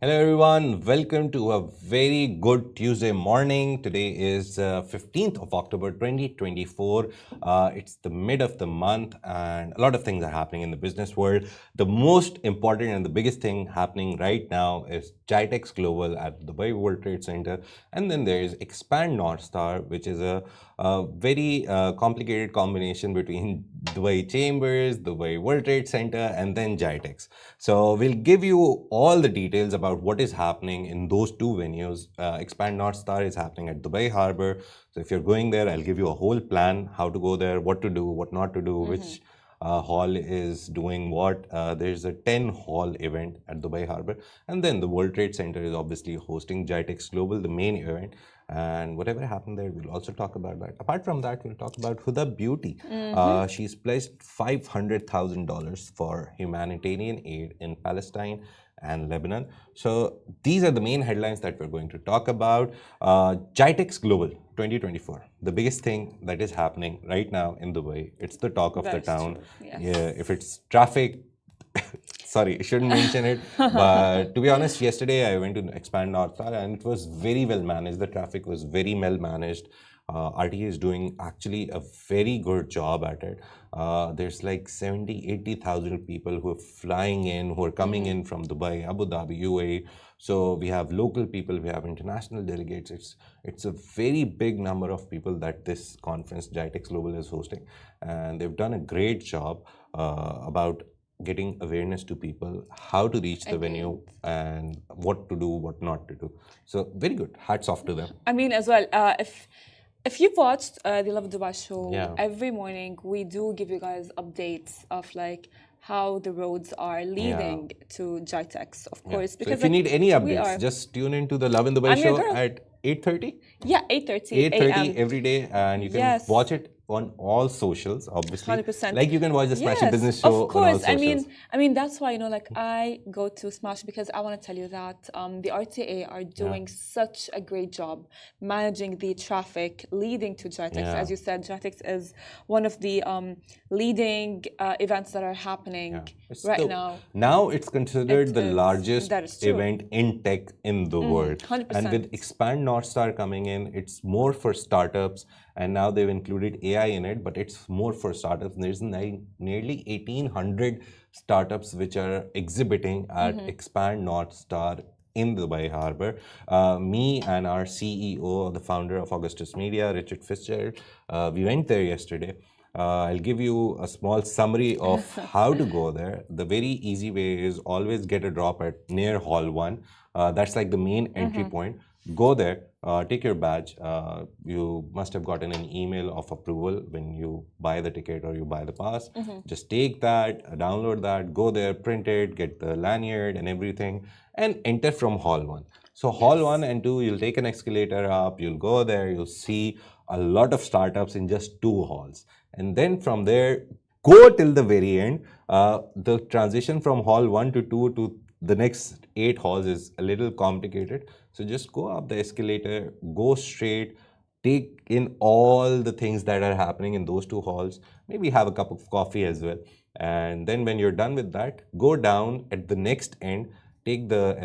Hello everyone, welcome to a very good Tuesday morning. Today is 15th of October 2024. It's the mid of the month and a lot of things are happening in the business world. The most important and the biggest thing happening right now is GITEX Global at the Dubai World Trade Center. And then there is Expand North Star, which is a very complicated combination between Dubai Chambers, Dubai World Trade Center, and then GITEX. So we'll give you all the details about what is happening in those two venues. Expand North Star is happening at Dubai Harbor. So if you're going there, I'll give you a whole plan, how to go there, what to do, what not to do, which hall is doing what. There's a 10 hall event at Dubai Harbor. And then the World Trade Center is obviously hosting GITEX Global, the main event. And whatever happened there, we'll also talk about that. Apart from that, we'll talk about Huda Beauty. She's pledged $500,000 for humanitarian aid in Palestine and Lebanon. So these are the main headlines that we're going to talk about. GITEX Global 2024, the biggest thing that is happening right now in Dubai. It's the talk of the town. Yes. Yeah, if it's traffic, sorry, I shouldn't mention it. But to be honest, yesterday I went to Expand North Star and it was very well managed. The traffic was very well managed. RTA is doing actually a very good job at it. There's like 80,000 people who are flying in, who are coming in from Dubai, Abu Dhabi, UAE. So we have local people, we have international delegates. It's a very big number of people that this conference, GITEX Global, is hosting. And they've done a great job about getting awareness to people, how to reach the venue, and what to do, what not to do. So very good. Hats off to them. I mean, as well, if you've watched the Love Dubai show, Yeah. every morning we do give you guys updates of like how the roads are leading to GITEX, of course. So Because if you need any we updates, are- just tune into the Love in Dubai I'm your show girl. at 8:30. yeah, 8:30 8:30 a.m. every day, and you can Yes. watch it on all socials, obviously. 100%. Like you can watch the Smashing Yes, Business show of course. on all socials. I mean that's why like I go to Smash because I want to tell you that the RTA are doing such a great job managing the traffic leading to GITEX. Yeah. As you said, GITEX is one of the leading events that are happening It's right the- now. Now it's considered It the is. largest That is true. event in tech in the world. 100%. And with Expand North Star coming in, it's more for startups. And now they've included AI in it, but it's more for startups. There's nearly 1,800 startups which are exhibiting at Expand North Star in Dubai Harbor. Me and our CEO, the founder of Augustus Media, Richard Fitzgerald, we went there yesterday. I'll give you a small summary of how to go there. The very easy way is always get a drop at near Hall 1. That's like the main entry point. Go there, take your badge. You must have gotten an email of approval when you buy the ticket or you buy the pass. Just take that, download that, go there, print it, get the lanyard and everything, and enter from Hall 1. So Hall 1 and 2, you'll take an escalator up, you'll go there, you'll see a lot of startups in just 2 halls. And then from there, go till the very end. The transition from Hall 1 to 2 to the next 8 halls is a little complicated. So just go up the escalator, go straight, take in all the things that are happening in those 2 halls, maybe have a cup of coffee as well. And then when you're done with that, go down at the next end, take the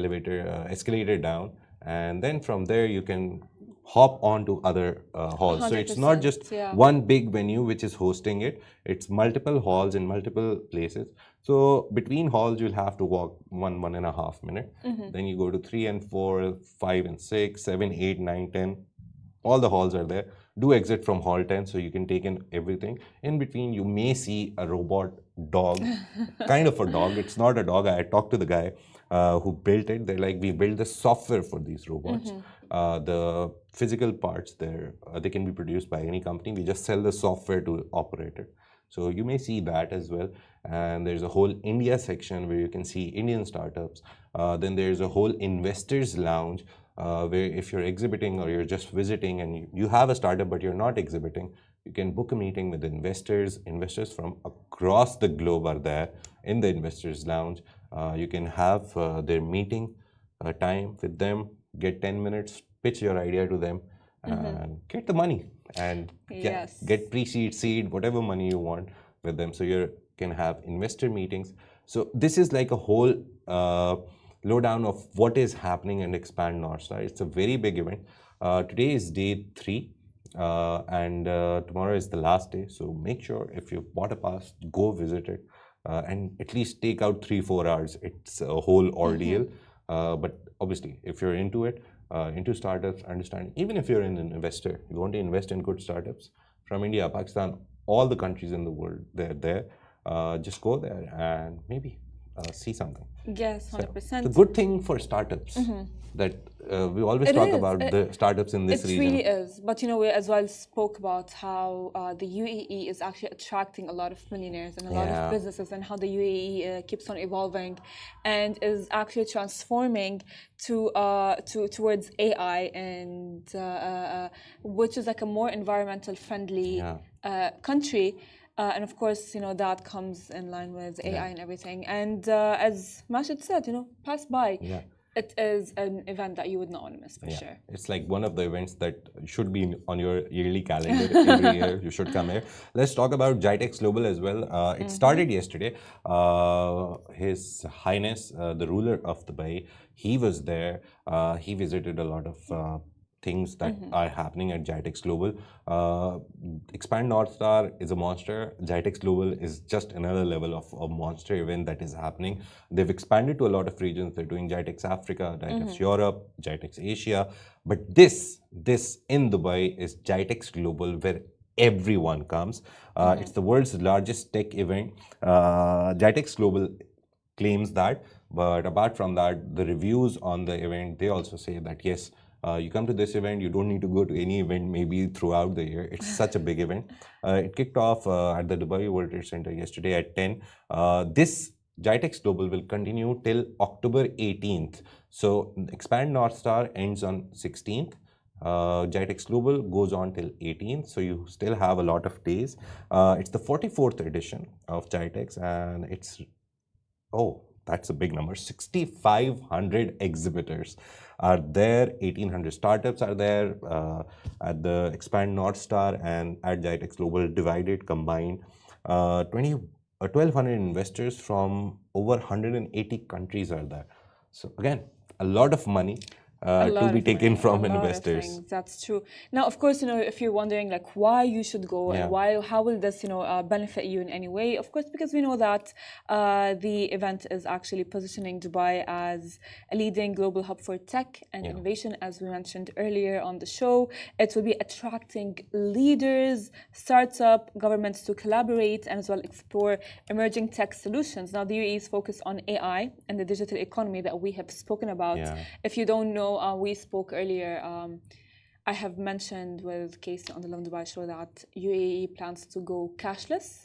escalator down, and then from there you can hop on to other halls. So it's not 100%, just yeah. one big venue which is hosting it. It's multiple halls in multiple places. So between halls, you'll have to walk 1.5 minutes. Then you go to 3 and 4, 5 and 6, 7, 8, 9, 10. All the halls are there. Do exit from hall 10 so you can take in everything. In between, you may see a robot dog, kind of a dog. It's not a dog. I talked to the guy who built it. They're like, we built the software for these robots. The physical parts, they can be produced by any company. We just sell the software to operate it. So you may see that as well. And there's a whole India section where you can see Indian startups. Then there's a whole investors lounge where if you're exhibiting or you're just visiting and you have a startup but you're not exhibiting, you can book a meeting with investors. Investors from across the globe are there in the investors lounge. You can have their meeting time with them, get 10 minutes, pitch your idea to them, and get the money and Yes. get pre-seed, seed, whatever money you want with them. So you can have investor meetings. So this is like a whole lowdown of what is happening in Expand North Star. It's a very big event. Today is day 3. And tomorrow is the last day. So make sure if you've bought a pass, go visit it and at least take out 3-4 hours. It's a whole ordeal. But obviously, if you're into it, into startups, understand, even if you're an investor, you want to invest in good startups from India, Pakistan, all the countries in the world, they're there. Just go there and maybe see something. Yes, 100%. The good thing for startups that we always talk about the startups in this region. It really is. But we as well spoke about how the UAE is actually attracting a lot of millionaires and a lot of businesses, and how the UAE keeps on evolving and is actually transforming towards AI, and which is like a more environmental friendly country. And of course, that comes in line with AI and everything. And as Mashid said, pass by. Yeah. It is an event that you would not want to miss for sure. It's like one of the events that should be on your yearly calendar. Every year you should come here. Let's talk about GITEX Global as well. It started yesterday. His Highness, the ruler of Dubai, he was there. He visited a lot of things that are happening at GITEX Global. Expand North Star is a monster. GITEX Global is just another level of a monster event that is happening. They've expanded to a lot of regions. They're doing GITEX Africa, GITEX Europe, GITEX Asia. But this in Dubai is GITEX Global, where everyone comes. It's the world's largest tech event. GITEX Global claims that. But apart from that, the reviews on the event, they also say that yes, you come to this event, you don't need to go to any event maybe throughout the year. It's such a big event. It kicked off at the Dubai World Trade Center yesterday at 10. This GITEX Global will continue till October 18th. So Expand North Star ends on 16th. GITEX Global goes on till 18th, so you still have a lot of days. It's the 44th edition of GITEX, and it's, that's a big number, 6,500 exhibitors are there, 1,800 startups are there at the Expand North Star and at GITEX Global divided, combined. 1,200 investors from over 180 countries are there. So again, a lot of money to be taken from investors. That's true. Now, of course, if you're wondering like why you should go and how will this, benefit you in any way? Of course, because we know that the event is actually positioning Dubai as a leading global hub for tech and innovation, as we mentioned earlier on the show. It will be attracting leaders, startup, governments to collaborate and as well explore emerging tech solutions. Now, the UAE is focused on AI and the digital economy that we have spoken about. If you don't know, we spoke earlier. I have mentioned with Casey on the Love Dubai show that UAE plans to go cashless.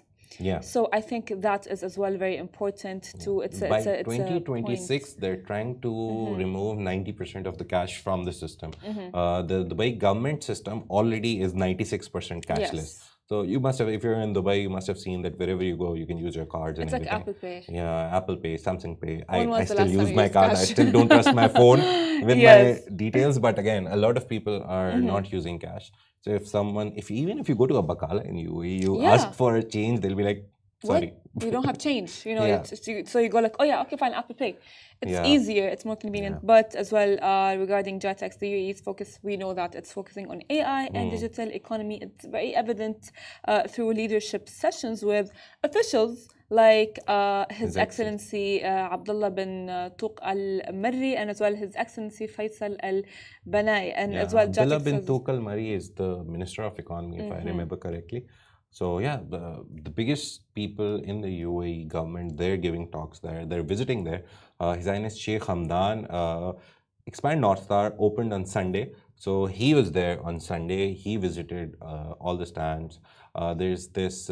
So I think that is as well very important to. By 2026, they're trying to remove 90% of the cash from the system. The Dubai government system already is 96% cashless. So you must have, if you're in Dubai, you must have seen that wherever you go, you can use your cards and everything. It's like Apple Pay. Yeah, Apple Pay, Samsung Pay. I still use my card. I still don't trust my phone with my details. But again, a lot of people are not using cash. So even if you go to a bakala in UAE, you ask for a change, they'll be like, sorry. You don't have change. So you go like, oh yeah, okay, fine, Apple Pay. It's easier, it's more convenient. But as well, regarding GITEX, the UAE's focus, we know that it's focusing on AI and digital economy. It's very evident through leadership sessions with officials like His Excellency Abdullah bin Tuq al-Marri and as well His Excellency Faisal al-Banai. And as well, Abdullah bin Tuq al-Marri is the Minister of Economy, if I remember correctly. So yeah, the biggest people in the UAE government, they're giving talks there. They're visiting there. His Highness Sheikh Hamdan, Expand North Star opened on Sunday. So he was there on Sunday. He visited all the stands. There's this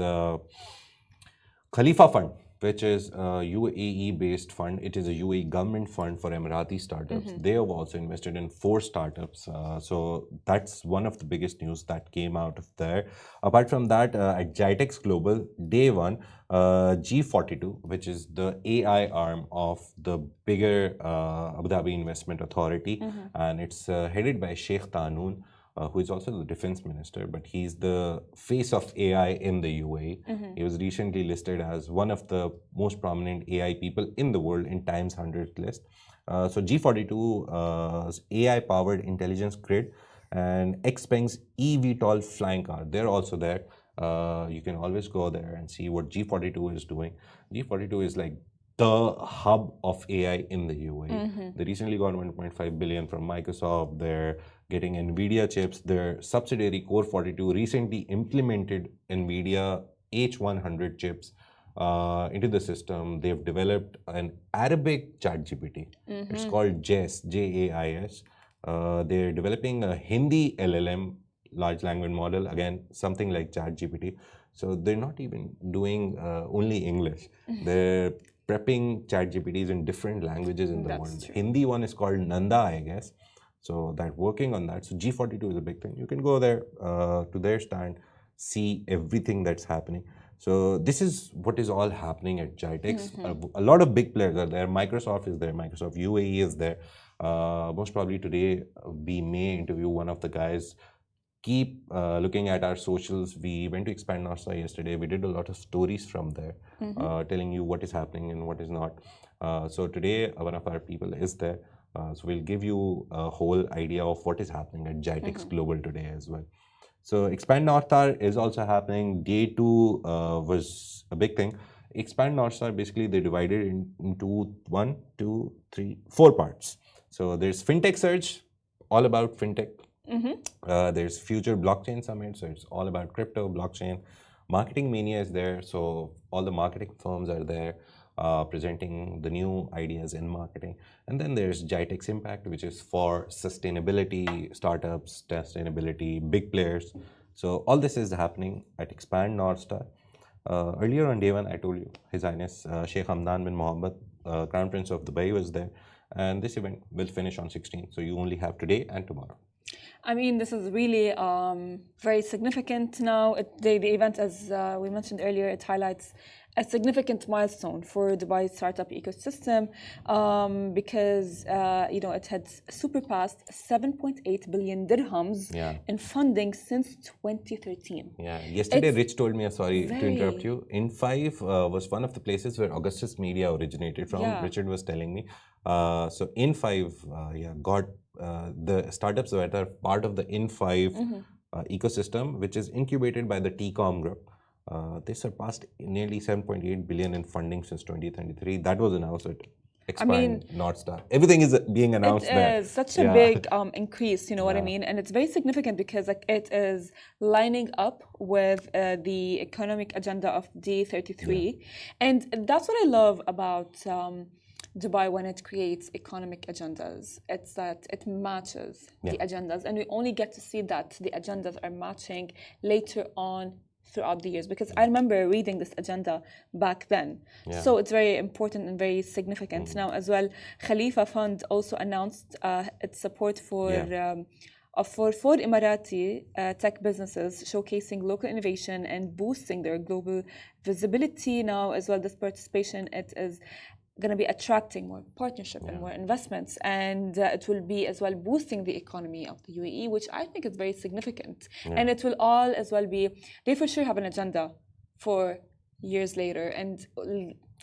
Khalifa Fund, which is a UAE-based fund. It is a UAE government fund for Emirati startups. They have also invested in 4 startups. So that's one of the biggest news that came out of there. Apart from that, at GITEX Global, day 1, G42, which is the AI arm of the bigger Abu Dhabi Investment Authority, and it's headed by Sheikh Tanoon. who is also the defense minister, but he's the face of AI in the UAE. He was recently listed as one of the most prominent AI people in the world in Times 100 list. So G42's AI-powered intelligence grid and Xpeng's eVTOL flying car, they're also there. You can always go there and see what G42 is doing. G42 is like the hub of AI in the UAE. They recently got 1.5 billion from Microsoft. They're getting NVIDIA chips. Their subsidiary Core 42 recently implemented NVIDIA H100 chips into the system. They've developed an Arabic ChatGPT. It's called JAIS, Jais. They're developing a Hindi LLM, large language model, again, something like ChatGPT. So they're not even doing only English. They're prepping ChatGPTs in different languages in the world. True. Hindi one is called Nanda, I guess. So they're working on that. So G42 is a big thing. You can go there to their stand, see everything that's happening. So this is what is all happening at GITEX. A lot of big players are there. Microsoft is there. Microsoft UAE is there. Most probably today we may interview one of the guys. Keep looking at our socials. We went to Expand NASA yesterday. We did a lot of stories from there, telling you what is happening and what is not. So today, one of our people is there. So we'll give you a whole idea of what is happening at GITEX Global today as well. So Expand North Star is also happening. Day 2 was a big thing. Expand North Star, basically they divided into 1, 2, 3, 4 parts. So there's FinTech Surge, all about FinTech. There's Future Blockchain Summit, so it's all about crypto, blockchain. Marketing Mania is there, so all the marketing firms are there presenting the new ideas in marketing. And then there's GITEX Impact, which is for sustainability, startups, sustainability, big players. So all this is happening at Expand North Star. Earlier on day 1, I told you, His Highness Sheikh Hamdan bin Mohammed, Crown Prince of Dubai, was there. And this event will finish on 16th, so you only have today and tomorrow. I mean, this is really very significant now. The event, as we mentioned earlier, it highlights a significant milestone for Dubai's startup ecosystem because it had surpassed 7.8 billion dirhams in funding since 2013. Yeah, yesterday Rich told me, sorry to interrupt you, In5 was one of the places where Augustus Media originated from. Richard was telling me. So In5 got the startups that are part of the In5 ecosystem, which is incubated by the TCOM group. They surpassed nearly 7.8 billion in funding since 2023. That was announced at Expand North Star. Everything is being announced there. It is such a big increase, you know what I mean? And it's very significant because it is lining up with the economic agenda of D33. And that's what I love about Dubai when it creates economic agendas. It's that it matches the agendas. And we only get to see that the agendas are matching later on throughout the years, because I remember reading this agenda back then. So it's very important and very significant. Now as well, Khalifa Fund also announced its support for Emirati tech businesses, showcasing local innovation and boosting their global visibility. Now as well, this participation, it is going to be attracting more partnership and more investments, and it will be as well boosting the economy of the UAE, which I think is very significant. And it will all as well be, they for sure have an agenda for years later, and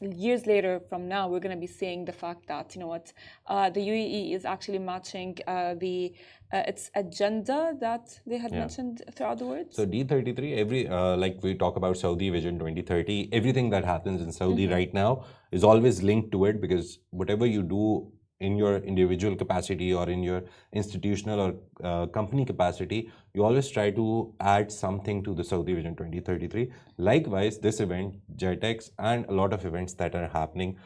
years later from now we're going to be seeing the fact that, you know what, the UAE is actually matching its agenda that they had mentioned throughout the world. So D33, like we talk about Saudi Vision 2030, everything that happens in Saudi right now is always linked to it, because whatever you do in your individual capacity or in your institutional or company capacity, you always try to add something to the Saudi Vision 2033. Likewise, this event, GITEX, and a lot of events that are happening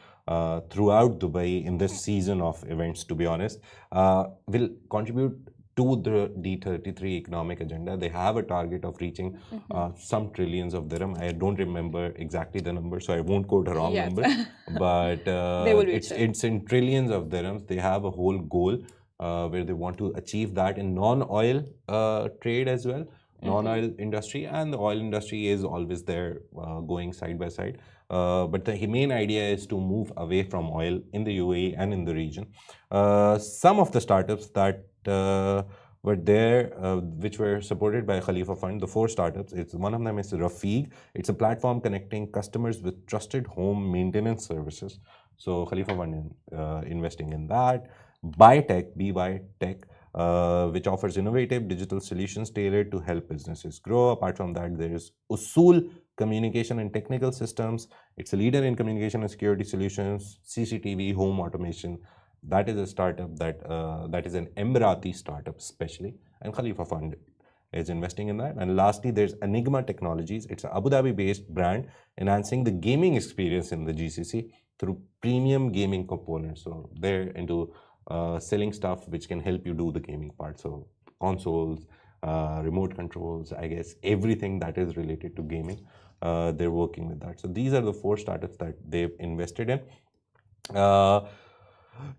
throughout Dubai in this season of events, to be honest, will contribute to the D33 economic agenda. They have a target of reaching some trillions of dirham. I don't remember exactly the number, so I won't quote a wrong number. But it's in trillions of dirhams. They have a whole goal where they want to achieve that in non-oil trade as well, non-oil industry. And the oil industry is always there going side by side. But the main idea is to move away from oil in the UAE and in the region. Some of the startups that were there, which were supported by Khalifa Fund, the 4 startups. One of them is Rafiq. It's a platform connecting customers with trusted home maintenance services. So Khalifa Fund investing in that. ByTech, BY Tech, which offers innovative digital solutions tailored to help businesses grow. Apart from that, there is Usul Communication and Technical Systems. It's a leader in communication and security solutions, CCTV, home automation. That is a startup that is an Emirati startup especially, and Khalifa Fund is investing in that. And lastly, there's Enigma Technologies. It's an Abu Dhabi-based brand enhancing the gaming experience in the GCC through premium gaming components. So they're into selling stuff which can help you do the gaming part. So consoles, remote controls, I guess everything that is related to gaming, they're working with that. So these are the 4 startups that they've invested in.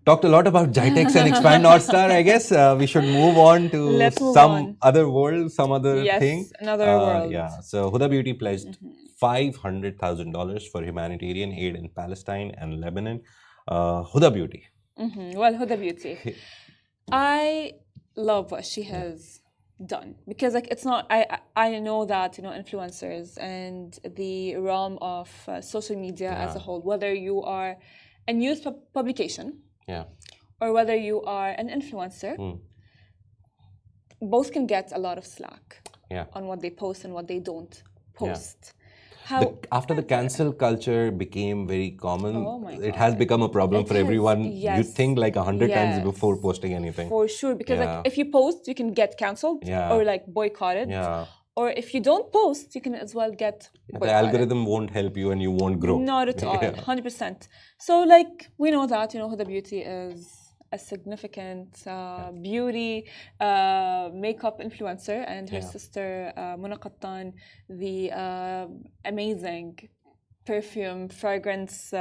Talked a lot about GITEX and Expand North Star. I guess we should move on to other world, some other thing. Another world. Yeah. So Huda Beauty pledged $500,000 for humanitarian aid in Palestine and Lebanon. Huda Beauty. Well, Huda Beauty, I love what she has done, because like it's not. I know that influencers and the realm of social media as a whole, whether you are a news publication, or whether you are an influencer, both can get a lot of slack on what they post and what they don't post. After the cancel culture became very common, it has become a problem for everyone. You think like 100 times before posting anything. For sure, because like if you post, you can get cancelled or like boycotted. Or if you don't post, you can as well get the algorithm won't help you and you won't grow. Not at all, 100%. So like we know that Huda Beauty is a significant beauty makeup influencer, and her sister Muna Qattan, the amazing perfume fragrance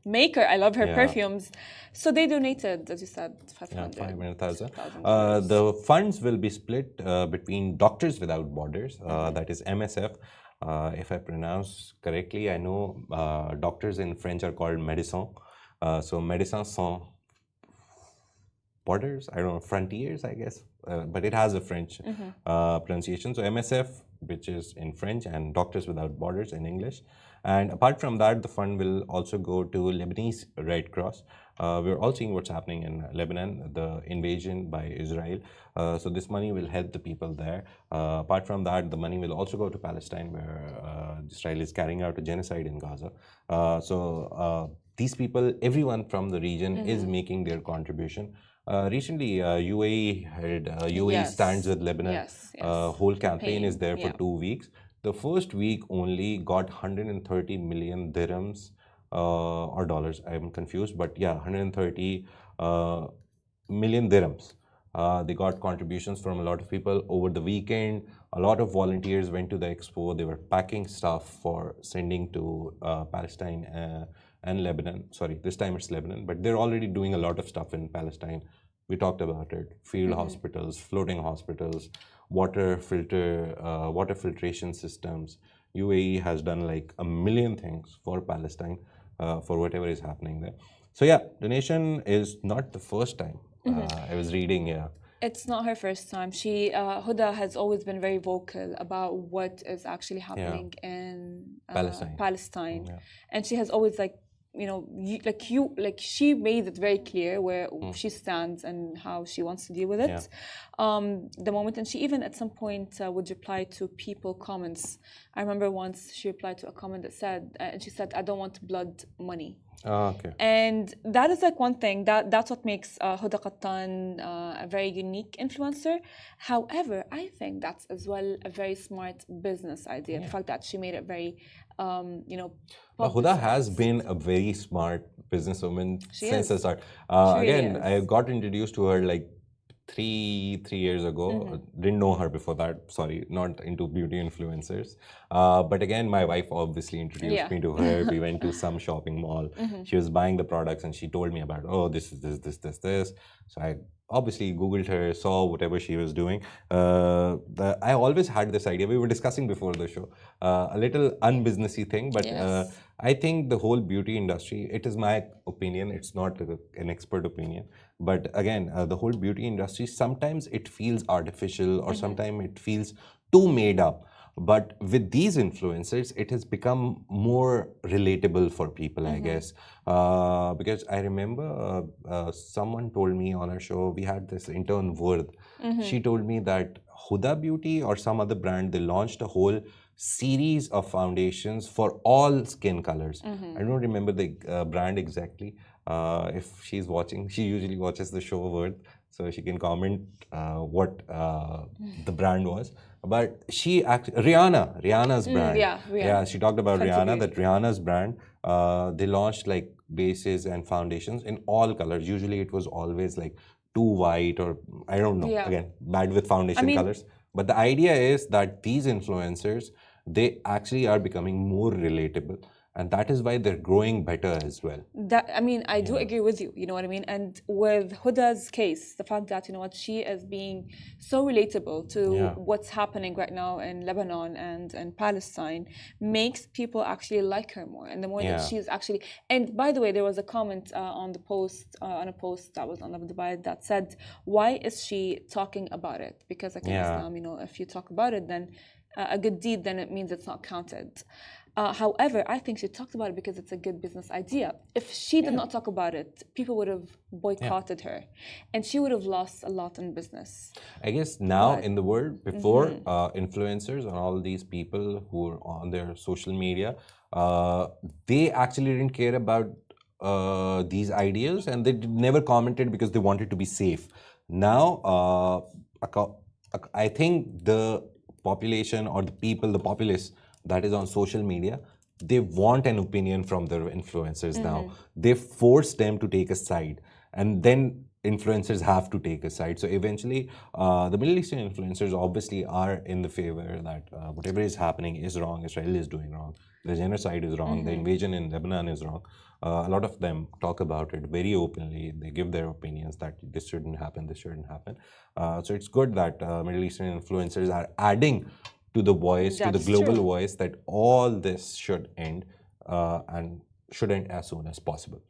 maker. I love her perfumes. So they donated, as you said, $500,000. The funds will be split between Doctors Without Borders, that is MSF. If I pronounce correctly, I know doctors in French are called médecins. So Médecins Sans Borders, I don't know, frontiers, I guess, but it has a French pronunciation. So MSF, which is in French, and Doctors Without Borders in English. And apart from that, the fund will also go to Lebanese Red Cross. We're all seeing what's happening in Lebanon, the invasion by Israel. So this money will help the people there. Apart from that, the money will also go to Palestine, where Israel is carrying out a genocide in Gaza. So these people, everyone from the region is making their contribution. Recently, UAE had UAE Stands with Lebanon. Whole campaign is there for 2 weeks. The first week only got 130 million dirhams or dollars. I'm confused, but yeah, 130 million dirhams. They got contributions from a lot of people over the weekend. A lot of volunteers went to the expo. They were packing stuff for sending to Palestine and Lebanon. Sorry, this time it's Lebanon, but they're already doing a lot of stuff in Palestine. We talked about it. Field hospitals, floating hospitals, water filtration systems. UAE has done like a million things for Palestine, for whatever is happening there. So yeah, donation is not the first time. I was reading, It's not her first time. Huda has always been very vocal about what is actually happening in Palestine. And she has always she made it very clear where she stands and how she wants to deal with it. The moment, and she even at some point would reply to people comments. I remember once she replied to a comment that said, and she said, "I don't want blood money." And that is like one thing that's what makes Huda Qattan a very unique influencer. However, I think that's as well a very smart business idea. The fact that she made it very Huda has been a very smart businesswoman since the start. Again, I got introduced to her like three years ago. Didn't know her before that. Sorry, not into beauty influencers. But again, my wife obviously introduced me to her. We went to some shopping mall. She was buying the products and she told me about, oh, this is this. So I obviously Googled her, saw whatever she was doing. I always had this idea. We were discussing before the show, a little unbusinessy thing, but Yes. I think the whole beauty industry, it is my opinion, it's not an expert opinion, but again, the whole beauty industry, sometimes it feels artificial or sometimes it feels too made up. But with these influencers, it has become more relatable for people, I guess. Because I remember someone told me on our show, we had this intern, Vurd. She told me that Huda Beauty or some other brand, they launched a whole series of foundations for all skin colors. I don't remember the brand exactly. If she's watching, she usually watches the show Vurd, so she can comment what the brand was. But she actually, Rihanna's brand. Yeah, Yeah, Rihanna. she talked about Fenty Rihanna, Beauty. that Rihanna's brand, they launched like bases and foundations in all colors. Usually it was always like too white, or I don't know, Yeah. again, bad with I foundation mean, colors. But the idea is that these influencers, they actually are becoming more relatable. And that is why they're growing better as well. I do agree with you, you know what I mean? And with Huda's case, the fact that, you know what, she is being so relatable to Yeah. what's happening right now in Lebanon and Palestine makes people actually like her more. And the more that Yeah. she's actually, and by the way, there was a comment on the post, on a post that was on Love Dubai that said, why is she talking about it? Because like in Yeah. Islam, you know, if you talk about it, then a good deed, then it means it's not counted. However, I think she talked about it because it's a good business idea. If she did not talk about it, people would have boycotted her, and she would have lost a lot in business. I guess now But- in the world, before influencers and all these people who are on their social media, they actually didn't care about these ideas, and they never commented because they wanted to be safe. Now, I think the population or the people, the populace that is on social media, they want an opinion from their influencers now. They force them to take a side, and then influencers have to take a side. So eventually, the Middle Eastern influencers obviously are in the favor that whatever is happening is wrong, Israel is doing wrong, the genocide is wrong, the invasion in Lebanon is wrong. A lot of them talk about it very openly. They give their opinions that this shouldn't happen, this shouldn't happen. So it's good that Middle Eastern influencers are adding to the voice, to the That's global true. voice, that all this should end and should end as soon as possible.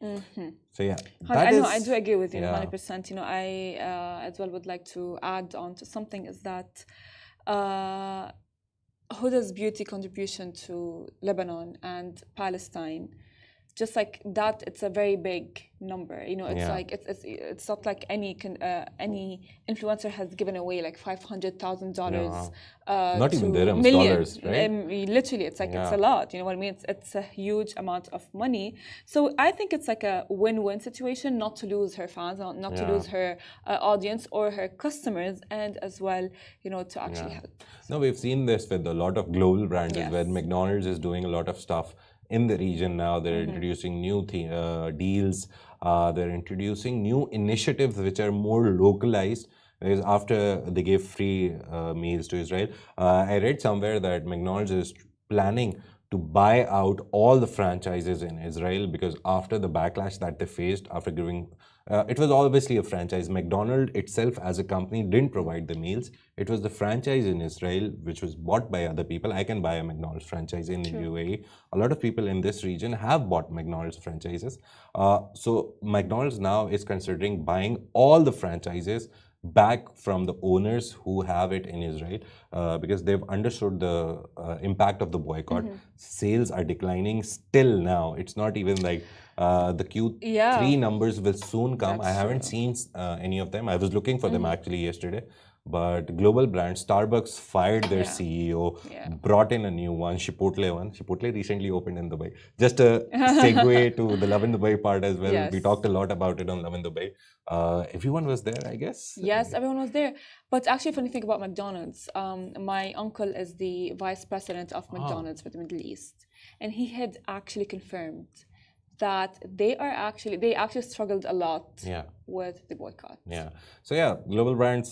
So yeah, that I know, is- I do agree with you yeah. 100%. You know, I as well would like to add on to something is that Huda's beauty contribution to Lebanon and Palestine, just like that, it's a very big number. You know, it's Yeah. like it's not like any influencer has given away like $500,000. Not even to dirhams, millions. dollars, right? Literally, it's like it's a Yeah. lot. You know what I mean? It's a huge amount of money. So I think it's like a win-win situation, not to lose her fans, not to Yeah. lose her audience or her customers, and as well, you know, to actually help. No, we've seen this with a lot of global brands as well. Yes. McDonald's is doing a lot of stuff in the region now. They're introducing new deals. They're introducing new initiatives which are more localized. Because after they gave free meals to Israel, I read somewhere that McDonald's is planning to buy out all the franchises in Israel, because after the backlash that they faced after giving, it was obviously a franchise. McDonald's itself as a company didn't provide the meals. It was the franchise in Israel which was bought by other people. I can buy a McDonald's franchise in the UAE. A lot of people in this region have bought McDonald's franchises. So McDonald's now is considering buying all the franchises back from the owners who have it in Israel, because they've understood the impact of the boycott. Sales are declining still now. It's not even like the Q3 Yeah. numbers will soon come. That's I haven't seen any of them. I was looking for them actually yesterday. But global brand Starbucks fired their Yeah. CEO, Yeah. brought in a new one, Chipotle one. Chipotle recently opened in Dubai. Just a segue to the Love in Dubai part as well. Yes. We talked a lot about it on Love in Dubai. Everyone was there, I guess. Yes, everyone was there. But actually, funny thing about McDonald's, my uncle is the vice president of McDonald's for the Middle East, and he had actually confirmed that they actually struggled a lot Yeah. with the boycott. Yeah. So yeah, global brands,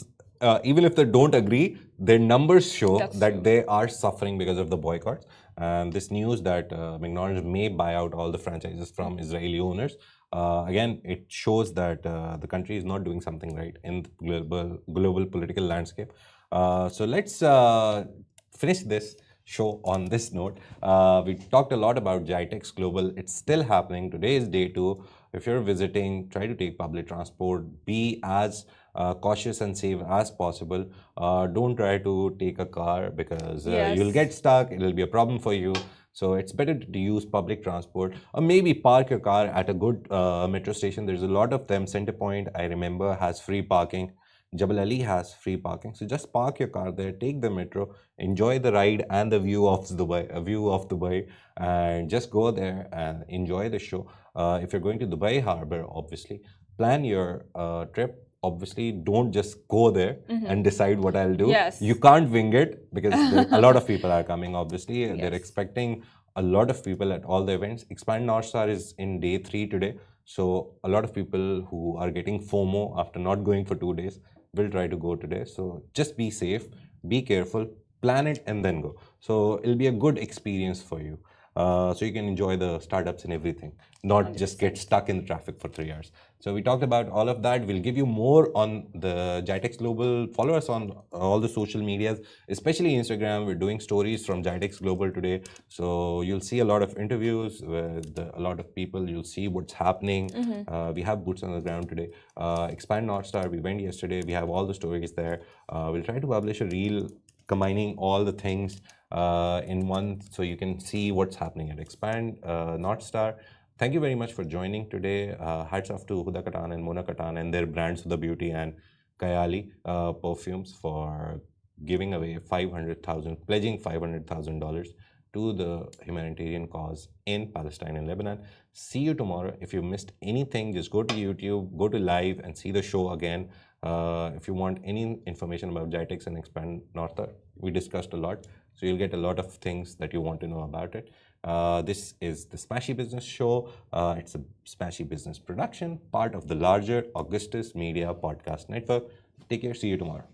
even if they don't agree, their numbers show That's that true. they are suffering because of the boycotts. And this news that McDonald's may buy out all the franchises from Israeli owners, Again, it shows that the country is not doing something right in the global political landscape. So let's finish this show on this note. We talked a lot about GITEX Global. It's still happening. Today is day 2. If you're visiting, try to take public transport. Be as cautious and safe as possible. Don't try to take a car because you'll get stuck. It'll be a problem for you. So it's better to use public transport, or maybe park your car at a good metro station. There's a lot of them. Centerpoint, I remember, has free parking. Jabal Ali has free parking. So just park your car there, take the metro, enjoy the ride and the view of Dubai, and just go there and enjoy the show. If you're going to Dubai Harbor, obviously, plan your trip. Obviously, don't just go there and decide what I'll do. You can't wing it because a lot of people are coming, obviously. They're expecting a lot of people at all the events. Expand North Star is in day 3 today. So a lot of people who are getting FOMO after not going for 2 days will try to go today. So just be safe, be careful, plan it and then go. So it'll be a good experience for you. So you can enjoy the startups and everything, not 100%. Just get stuck in the traffic for 3 hours. So we talked about all of that. We'll give you more on the GITEX Global. Follow us on all the social medias, especially Instagram. We're doing stories from GITEX Global today. So you'll see a lot of interviews with a lot of people. You'll see what's happening. We have boots on the ground today. Expand North Star, we went yesterday. We have all the stories there. We'll try to publish a reel combining all the things in one, so you can see what's happening at Expand North Star. Thank you very much for joining today. Hats off to Huda Katan and Mona Katan and their brands, Huda Beauty and Kayali Perfumes, for giving away pledging $500,000 to the humanitarian cause in Palestine and Lebanon. See you tomorrow. If you missed anything, just go to YouTube, go to live and see the show again. If you want any information about GITEX and Expand North Star, we discussed a lot. So you'll get a lot of things that you want to know about it. This is the Smashy Business Show. It's a Smashy Business production, part of the larger Augustus Media Podcast Network. Take care. See you tomorrow.